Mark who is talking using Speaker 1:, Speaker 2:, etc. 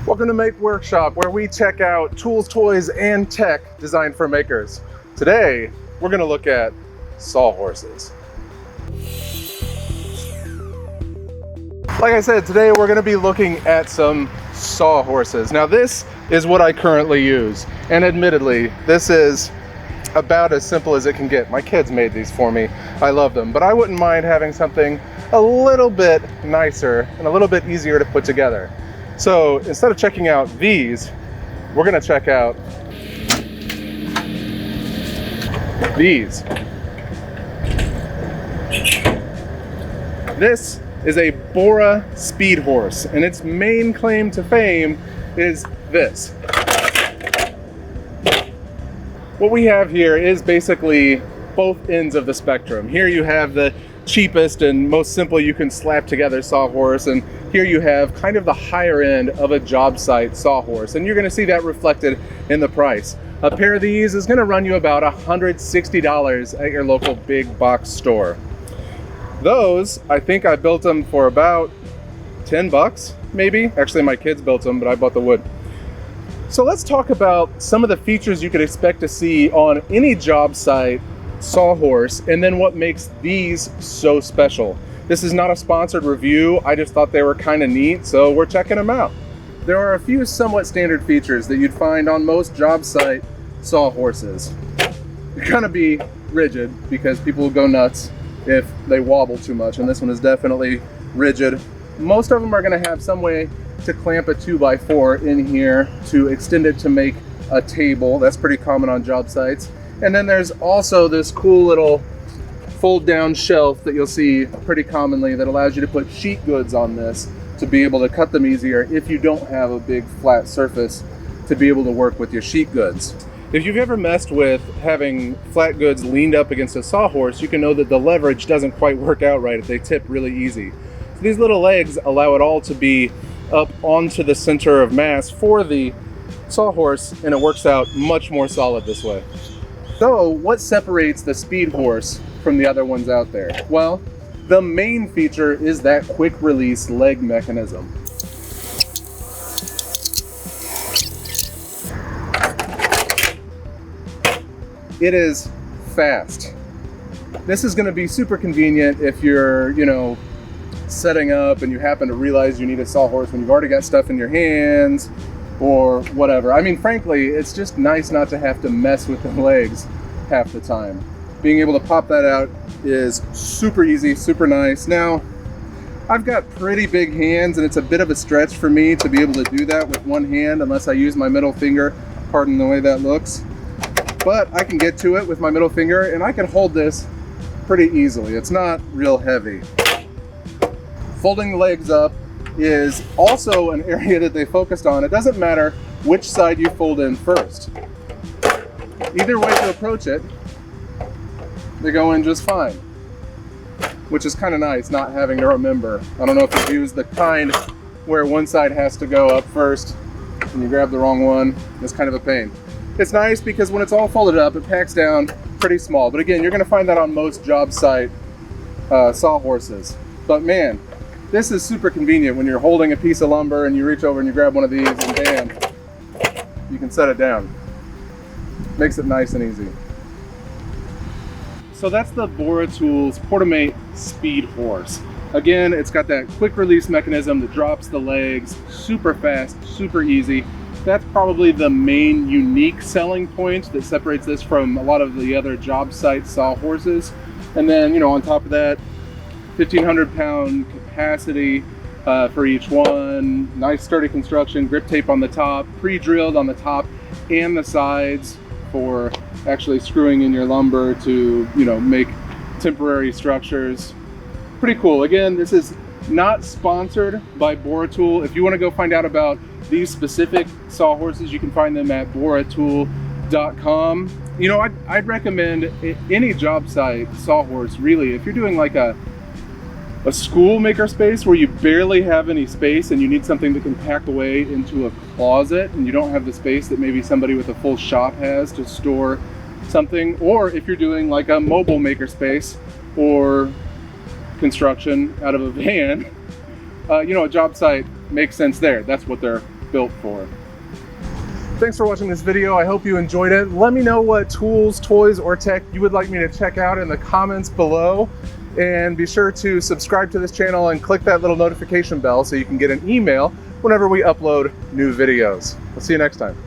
Speaker 1: Welcome to Make Workshop, where we check out tools, toys, and tech designed for makers. Today, we're going to look at sawhorses. Like I said, today we're going to be looking at some sawhorses. Now this is what I currently use, and admittedly, this is about as simple as it can get. My kids made these for me. I love them, but I wouldn't mind having something a little bit nicer and a little bit easier to put together. So instead of checking out these, we're going to check out these. This is a Bora speed horse, and its main claim to fame is this. What we have here is basically both ends of the spectrum. Here you have the cheapest and most simple you can slap together sawhorse, and here you have kind of the higher end of a job site sawhorse, and you're going to see that reflected in the price. A pair of these is going to run you about $160 at your local big box store. Those, I think I built them for about 10 bucks, maybe. Actually, my kids built them, but I bought the wood. So let's talk about some of the features you could expect to see on any job site sawhorse, and then what makes these so special. This is not a sponsored review. I just thought they were kind of neat, so we're checking them out. There are a few somewhat standard features that you'd find on most job site sawhorses. You're gonna be rigid because people will go nuts if they wobble too much, and this one is definitely rigid. Most of them are going to have some way to clamp a 2x4 in here to extend it to make a table. That's pretty common on job sites. And then there's also this cool little fold down shelf that you'll see pretty commonly that allows you to put sheet goods on this to be able to cut them easier if you don't have a big flat surface to be able to work with your sheet goods. If you've ever messed with having flat goods leaned up against a sawhorse, you can know that the leverage doesn't quite work out right if they tip really easy. So these little legs allow it all to be up onto the center of mass for the sawhorse, and it works out much more solid this way. So what separates the speed horse from the other ones out there? Well, the main feature is that quick release leg mechanism. It is fast. This is going to be super convenient if you're, setting up and you happen to realize you need a sawhorse when you've already got stuff in your hands or whatever. I mean, frankly, it's just nice not to have to mess with the legs half the time. Being able to pop that out is super easy, super nice. Now, I've got pretty big hands, and it's a bit of a stretch for me to be able to do that with one hand unless I use my middle finger. Pardon the way that looks. But I can get to it with my middle finger, and I can hold this pretty easily. It's not real heavy. Folding the legs up is also an area that they focused on. It doesn't matter which side you fold in first. Either way you approach it, they go in just fine, which is kind of nice not having to remember. I don't know if you've used the kind where one side has to go up first and you grab the wrong one. It's kind of a pain. It's nice because when it's all folded up, it packs down pretty small. But again, you're going to find that on most job site sawhorses. But man, this is super convenient when you're holding a piece of lumber and you reach over and you grab one of these and bam, you can set it down. Makes it nice and easy. So that's the Bora Tools Portamate Speed Horse. Again, it's got that quick release mechanism that drops the legs super fast, super easy. That's probably the main unique selling point that separates this from a lot of the other job site sawhorses. And then, on top of that, 1,500 pound capacity for each one. Nice sturdy construction, grip tape on the top, pre-drilled on the top and the sides for actually screwing in your lumber to, make temporary structures. Pretty cool. Again, this is not sponsored by Bora Tool. If you want to go find out about these specific sawhorses, you can find them at boratool.com. I'd recommend any job site sawhorse, really. If you're doing like a school maker space where you barely have any space and you need something that can pack away into a closet and you don't have the space that maybe somebody with a full shop has to store something, or if you're doing like a mobile maker space or construction out of a van, a job site makes sense there. That's what they're built for. Thanks for watching this video. I hope you enjoyed it. Let me know what tools, toys, or tech you would like me to check out in the comments below. And be sure to subscribe to this channel and click that little notification bell so you can get an email whenever we upload new videos. We'll see you next time.